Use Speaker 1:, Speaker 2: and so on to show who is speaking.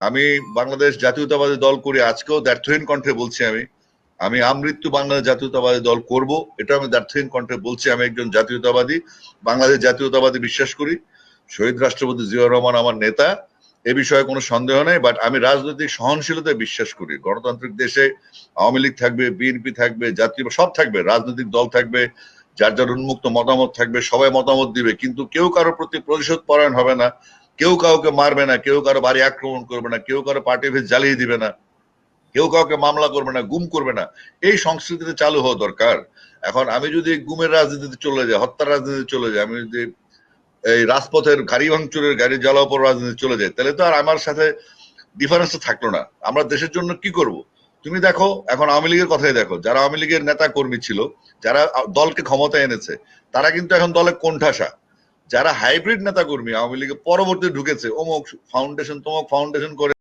Speaker 1: আমি বাংলাদেশ জাতীয়তাবাদী দল করি, আজকেও দ্ব্যর্থহীন কণ্ঠে বলছি আমি আমি আমৃত্যু বাংলাদেশ জাতীয়তাবাদী দল করব, এটা আমি দ্ব্যর্থহীন কণ্ঠে বলছি। আমি একজন জাতীয়তাবাদী, বাংলাদেশ জাতীয়তাবাদী বিশ্বাস করি। শহীদ রাষ্ট্রপতি জিয়াউর রহমান আমার নেতা, এ বিষয়ে কোনো সন্দেহ নেই। বাট আমি রাজনৈতিক সহনশীলতায় বিশ্বাস করি। গণতান্ত্রিক দেশে আওয়ামী লীগ থাকবে, বিএনপি থাকবে, জাতীয় সব থাকবে, রাজনৈতিক দল থাকবে, যার যার উন্মুক্ত মতামত থাকবে, সবাই মতামত দিবে, কিন্তু কেউ কারোর প্রতি প্রতিশোধ পরায়ণ হবে না, কেউ কাউকে মারবে না, কেউ কারো বাড়ি আক্রমণ করবে না, কেউ কারো পার্টি অফিস জ্বালিয়ে দিবে না, কেউ কাউকে মামলা করবে না, গুম করবে না। এই সংস্কৃতিতে চালু হওয়া দরকার। এখন আমি যদি গুমের রাজনীতিতে চলে যাই, হত্যার রাজনীতিতে চলে যাই, আমি যদি এই রাজপথের গাড়ি ভাঙচুরের গাড়ি জ্বালাও পর রাজনীতি চলে যায়, তাহলে তো আর আমার সাথে ডিফারেন্সটা থাকলো না। আমরা দেশের জন্য কি করব? তুমি দেখো, এখন আওয়ামী লীগের কথাই দেখো, যারা আওয়ামী লীগের নেতা কর্মী ছিল, যারা দলকে ক্ষমতায় এনেছে, তারা কিন্তু এখন দলে কোণঠাসা। যারা হাইব্রিড নেতা কর্মী আওয়ামী লীগের পরবর্তী ঢুকেছে, অমুক ফাউন্ডেশন তমুক ফাউন্ডেশন করে